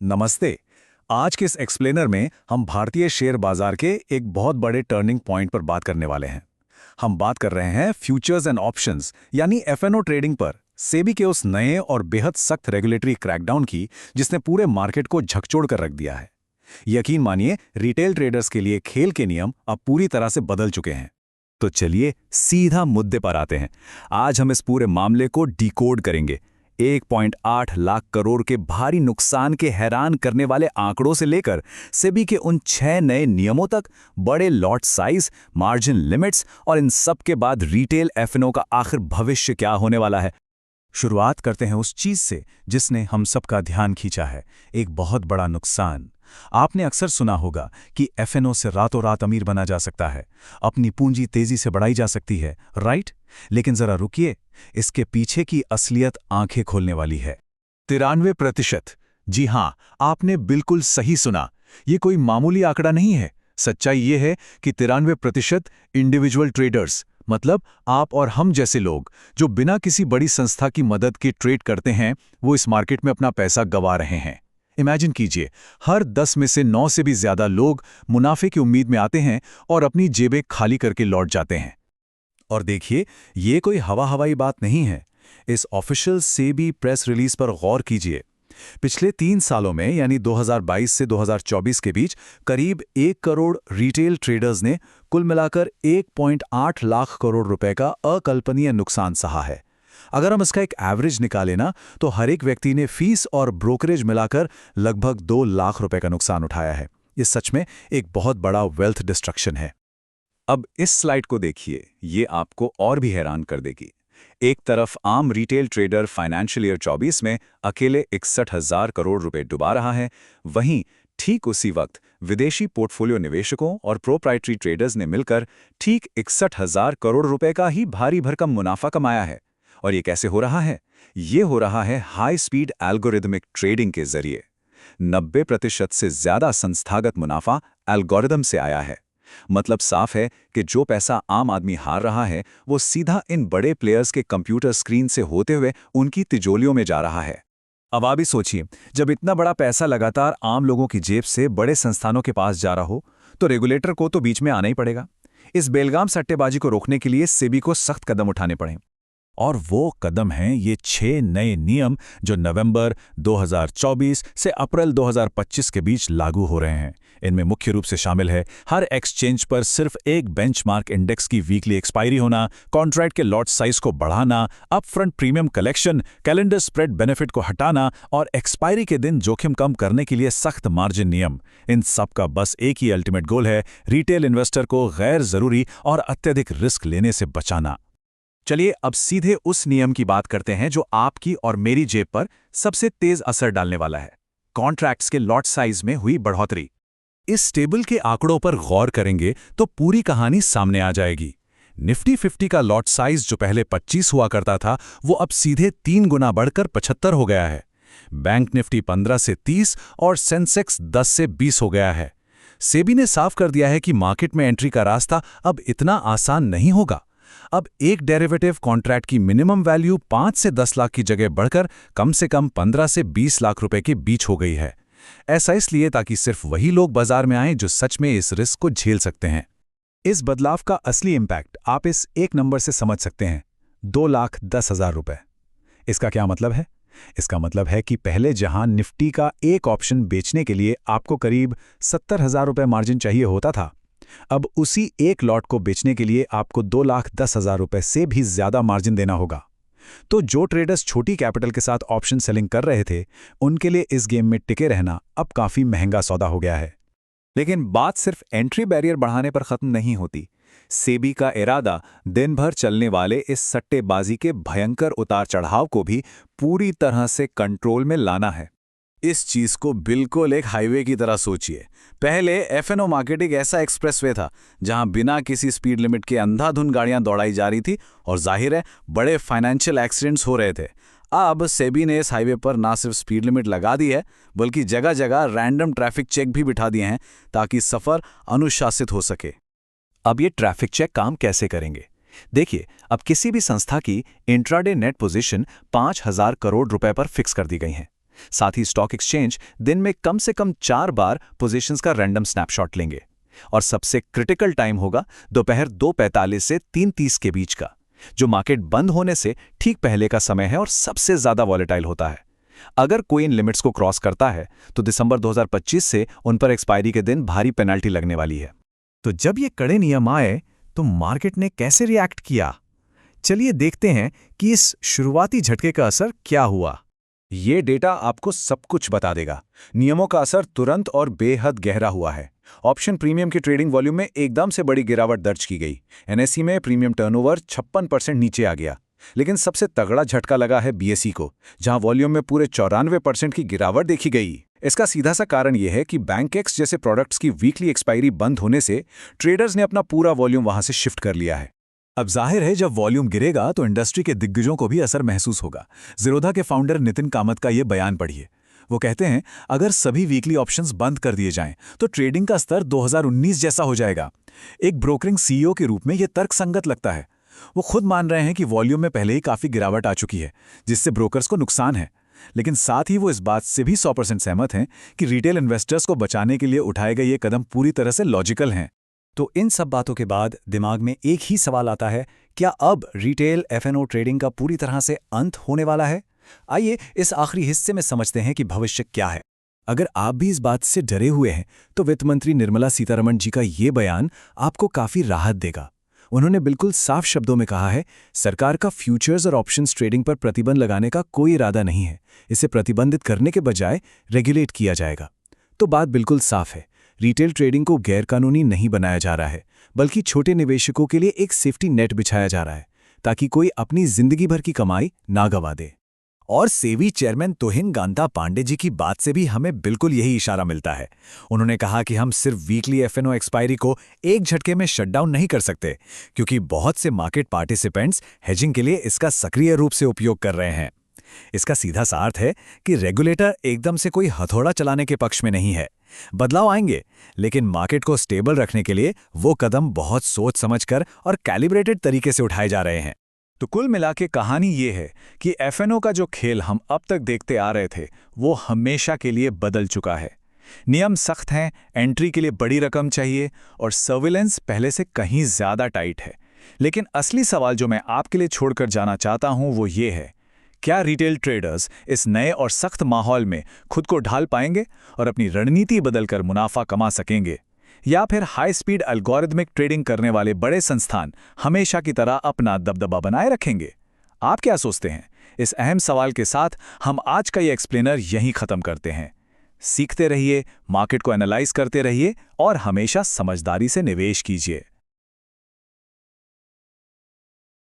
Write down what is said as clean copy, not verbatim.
नमस्ते। आज के इस एक्सप्लेनर में हम भारतीय शेयर बाजार के एक बहुत बड़े टर्निंग पॉइंट पर बात करने वाले हैं। हम बात कर रहे हैं फ्यूचर्स एंड ऑप्शंस यानी एफएनओ ट्रेडिंग पर, सेबी के उस नए और बेहद सख्त रेगुलेटरी क्रैकडाउन की जिसने पूरे मार्केट को झकझोर कर रख दिया है। यकीन मानिए, रिटेल ट्रेडर्स के लिए खेल के नियम अब पूरी तरह से बदल चुके हैं। तो चलिए सीधा मुद्दे पर आते हैं। आज हम इस पूरे मामले को डिकोड करेंगे। 1.8 लाख करोड़ के भारी नुकसान के हैरान करने वाले आंकड़ों से लेकर सेबी के उन 6 नए नियमों तक, बड़े लॉट साइज, मार्जिन लिमिट्स और इन सब के बाद रिटेल एफएनओ का आखिर भविष्य क्या होने वाला है। शुरुआत करते हैं उस चीज से जिसने हम सबका ध्यान खींचा है, एक बहुत बड़ा नुकसान। आपने अक्सर सुना होगा कि एफएनओ से रातों रात अमीर बना जा सकता है, अपनी पूंजी तेजी से बढ़ाई जा सकती है, राइट? लेकिन जरा रुकिए, इसके पीछे की असलियत आंखें खोलने वाली है। 93%। जी हां, आपने बिल्कुल सही सुना। ये कोई मामूली आंकड़ा नहीं है। सच्चाई ये है कि 93% इंडिविजुअल ट्रेडर्स, मतलब आप और हम जैसे लोग जो बिना किसी बड़ी संस्था की मदद के ट्रेड करते हैं, वो इस मार्केट में अपना पैसा गंवा रहे हैं। इमेजिन कीजिए, हर 10 में से 9 से भी ज्यादा लोग मुनाफे की उम्मीद में आते हैं और अपनी जेबें खाली करके लौट जाते हैं। और देखिए, ये कोई हवाई बात नहीं है। इस ऑफिशियल सेबी प्रेस रिलीज पर गौर कीजिए। पिछले 3 सालों में यानी 2022 से 2024 के बीच करीब 1 करोड़ रिटेल ट्रेडर्स ने कुल मिलाकर 1.8 लाख करोड़ रुपए का अकल्पनीय नुकसान सहा है। अगर हम इसका एक एवरेज निकालें ना, तो हर एक व्यक्ति ने फीस और ब्रोकरेज मिलाकर लगभग 2 लाख रुपए का नुकसान उठाया है। ये सच में एक बहुत बड़ा वेल्थ डिस्ट्रक्शन है। अब इस स्लाइड को देखिए, ये आपको और भी हैरान कर देगी। एक तरफ आम रिटेल ट्रेडर फाइनेंशियल ईयर 24 में अकेले 61,000 करोड़ रुपए डुबा रहा है, वहीं ठीक उसी वक्त विदेशी पोर्टफोलियो निवेशकों और प्रोप्राइटरी ट्रेडर्स ने मिलकर ठीक 61,000 करोड़ रुपए का ही भारी भरकम मुनाफा कमाया है। और ये कैसे हो रहा है? ये हो रहा है हाई स्पीड एल्गोरिदमिक ट्रेडिंग के जरिए। 90% से ज्यादा संस्थागत मुनाफा एल्गोरिदम से आया है। मतलब साफ है कि जो पैसा आम आदमी हार रहा है, वो सीधा इन बड़े प्लेयर्स के कंप्यूटर स्क्रीन से होते हुए उनकी तिजोलियों में जा रहा है। अब आप ही सोचिए, जब इतना बड़ा पैसा लगातार आम लोगों की जेब से बड़े संस्थानों के पास जा रहा हो, तो रेगुलेटर को तो बीच में आना ही पड़ेगा। इस बेलगाम सट्टेबाजी को रोकने के लिए सेबी को सख्त कदम उठाने पड़े। और वो कदम हैं ये 6 नए नियम जो नवंबर 2024 से अप्रैल 2025 के बीच लागू हो रहे हैं। इनमें मुख्य रूप से शामिल है हर एक्सचेंज पर सिर्फ एक बेंचमार्क इंडेक्स की वीकली एक्सपायरी होना, कॉन्ट्रैक्ट के लॉट साइज को बढ़ाना, upfront premium collection, calendar spread benefit को हटाना और एक्सपायरी के दिन जोखिम कम करने के लिए सख्त मार्जिन नियम। इन सब का बस एक ही अल्टीमेट गोल है, रिटेल इन्वेस्टर को गैर जरूरी और अत्यधिक रिस्क लेने से बचाना। चलिए अब सीधे उस नियम की बात करते हैं जो आपकी और मेरी जेब पर सबसे तेज असर डालने वाला है, कॉन्ट्रैक्ट्स के लॉट साइज में हुई बढ़ोतरी। इस टेबल के आंकड़ों पर गौर करेंगे तो पूरी कहानी सामने आ जाएगी। निफ्टी 50 का लॉट साइज जो पहले 25 हुआ करता था, वो अब सीधे 3 गुना बढ़कर 75 हो गया है। बैंक निफ्टी 15 से 30 और सेंसेक्स 10 से 20 हो गया है। सेबी ने साफ कर दिया है कि मार्केट में एंट्री का रास्ता अब इतना आसान नहीं होगा। अब एक डेरिवेटिव कॉन्ट्रैक्ट की मिनिमम वैल्यू 5 से 10 लाख की जगह बढ़कर कम से कम 15 से 20 लाख रुपए के बीच हो गई है। ऐसा इसलिए ताकि सिर्फ वही लोग बाजार में आएं जो सच में इस रिस्क को झेल सकते हैं। इस बदलाव का असली इंपैक्ट आप इस एक नंबर से समझ सकते हैं, 2,10,000 रुपए। इसका क्या मतलब है? इसका मतलब है कि पहले जहां निफ्टी का एक ऑप्शन बेचने के लिए आपको करीब 70,000 रुपए मार्जिन चाहिए होता था, अब उसी एक लॉट को बेचने के लिए आपको 2,10,000 रुपए से भी ज्यादा मार्जिन देना होगा। तो जो ट्रेडर्स छोटी कैपिटल के साथ ऑप्शन सेलिंग कर रहे थे, उनके लिए इस गेम में टिके रहना अब काफी महंगा सौदा हो गया है। लेकिन बात सिर्फ एंट्री बैरियर बढ़ाने पर खत्म नहीं होती। सेबी का इरादा दिन भर चलने वाले इस सट्टेबाजी के भयंकर उतार चढ़ाव को भी पूरी तरह से कंट्रोल में लाना है। इस चीज को बिल्कुल एक हाईवे की तरह सोचिए। पहले एफएनओ मार्केट एक ऐसा एक्सप्रेसवे था जहां बिना किसी स्पीड लिमिट के अंधाधुंध गाड़ियां दौड़ाई जा रही थी और जाहिर है बड़े फाइनेंशियल एक्सीडेंट्स हो रहे थे। अब सेबी ने इस हाईवे पर ना सिर्फ स्पीड लिमिट लगा दी है, बल्कि जगह जगह रैंडम ट्रैफिक चेक भी बिठा दिए हैं ताकि सफर अनुशासित हो सके। अब ये ट्रैफिक चेक काम कैसे करेंगे? देखिए, अब किसी भी संस्था की इंट्राडे नेट पोजीशन 5,000 करोड़ रुपए पर फिक्स कर दी गई है। साथ ही स्टॉक एक्सचेंज दिन में कम से कम 4 बार पोजीशंस का रैंडम स्नैपशॉट लेंगे। और सबसे क्रिटिकल टाइम होगा दोपहर 2:45 से 3:30 के बीच का, जो मार्केट बंद होने से ठीक पहले का समय है और सबसे ज्यादा वॉलेटाइल होता है। अगर कोई इन लिमिट्स को क्रॉस करता है तो दिसंबर 2025 से उन पर एक्सपायरी के दिन भारी पेनल्टी लगने वाली है। तो जब ये कड़े नियम आए तो मार्केट ने कैसे रिएक्ट किया? चलिए देखते हैं कि इस शुरुआती झटके का असर क्या हुआ। ये डेटा आपको सब कुछ बता देगा। नियमों का असर तुरंत और बेहद गहरा हुआ है। ऑप्शन प्रीमियम की ट्रेडिंग वॉल्यूम में एकदम से बड़ी गिरावट दर्ज की गई। एनएसई में प्रीमियम टर्नओवर 56% नीचे आ गया। लेकिन सबसे तगड़ा झटका लगा है बीएसई को, जहां वॉल्यूम में पूरे 94% की गिरावट देखी गई। इसका सीधा सा कारण यह है कि बैंकेक्स जैसे प्रोडक्ट्स की वीकली एक्सपायरी बंद होने से ट्रेडर्स ने अपना पूरा वॉल्यूम वहां से शिफ्ट कर लिया है। अब जाहिर है जब वॉल्यूम गिरेगा तो इंडस्ट्री के दिग्गजों को भी असर महसूस होगा। ज़ीरोधा के फाउंडर नितिन कामत का ये बयान पढ़िए। वो कहते हैं, अगर सभी वीकली ऑप्शंस बंद कर दिए जाएं तो ट्रेडिंग का स्तर 2019 जैसा हो जाएगा। एक ब्रोकरिंग सीईओ के रूप में ये तर्कसंगत लगता है। वो खुद मान रहे हैं कि वॉल्यूम में पहले ही काफ़ी गिरावट आ चुकी है, जिससे ब्रोकर्स को नुकसान है। लेकिन साथ ही वो इस बात से भी 100% सहमत हैं कि रिटेल इन्वेस्टर्स को बचाने के लिए उठाए गए ये कदम पूरी तरह से लॉजिकल हैं। तो इन सब बातों के बाद दिमाग में एक ही सवाल आता है, क्या अब रिटेल एफएनओ ट्रेडिंग का पूरी तरह से अंत होने वाला है? आइए इस आखिरी हिस्से में समझते हैं कि भविष्य क्या है। अगर आप भी इस बात से डरे हुए हैं तो वित्त मंत्री निर्मला सीतारमण जी का ये बयान आपको काफ़ी राहत देगा। उन्होंने बिल्कुल साफ शब्दों में कहा है, सरकार का फ्यूचर्स और ऑप्शंस ट्रेडिंग पर प्रतिबंध लगाने का कोई इरादा नहीं है। इसे प्रतिबंधित करने के बजाय रेगुलेट किया जाएगा। तो बात बिल्कुल साफ है, रिटेल ट्रेडिंग को गैरकानूनी नहीं बनाया जा रहा है, बल्कि छोटे निवेशकों के लिए एक सेफ्टी नेट बिछाया जा रहा है, ताकि कोई अपनी जिंदगी भर की कमाई ना गंवा दे। और सेबी चेयरमैन तुहिन कांता पांडे जी की बात से भी हमें बिल्कुल यही इशारा मिलता है। उन्होंने कहा कि हम सिर्फ वीकली एफएनओ एक्सपायरी को एक झटके में शटडाउन नहीं कर सकते, क्योंकि बहुत से मार्केट पार्टिसिपेंट्स हेजिंग के लिए इसका सक्रिय रूप से उपयोग कर रहे हैं। इसका सीधा सा अर्थ है कि रेगुलेटर एकदम से कोई हथौड़ा चलाने के पक्ष में नहीं है। बदलाव आएंगे, लेकिन मार्केट को स्टेबल रखने के लिए वो कदम बहुत सोच समझकर और कैलिब्रेटेड तरीके से उठाए जा रहे हैं। तो कुल मिलाके कहानी ये है कि एफएनओ का जो खेल हम अब तक देखते आ रहे थे वो हमेशा के लिए बदल चुका है। नियम सख्त हैं, एंट्री के लिए बड़ी रकम चाहिए और सर्विलेंस पहले से कहीं ज़्यादा टाइट है। लेकिन असली सवाल जो मैं आपके लिए छोड़कर जाना चाहता हूं वो ये है, क्या रिटेल ट्रेडर्स इस नए और सख्त माहौल में खुद को ढाल पाएंगे और अपनी रणनीति बदलकर मुनाफा कमा सकेंगे, या फिर हाई स्पीड एल्गोरिथमिक ट्रेडिंग करने वाले बड़े संस्थान हमेशा की तरह अपना दबदबा बनाए रखेंगे? आप क्या सोचते हैं? इस अहम सवाल के साथ हम आज का ये एक्सप्लेनर यहीं खत्म करते हैं। सीखते रहिए, मार्केट को एनालाइज करते रहिए और हमेशा समझदारी से निवेश कीजिए।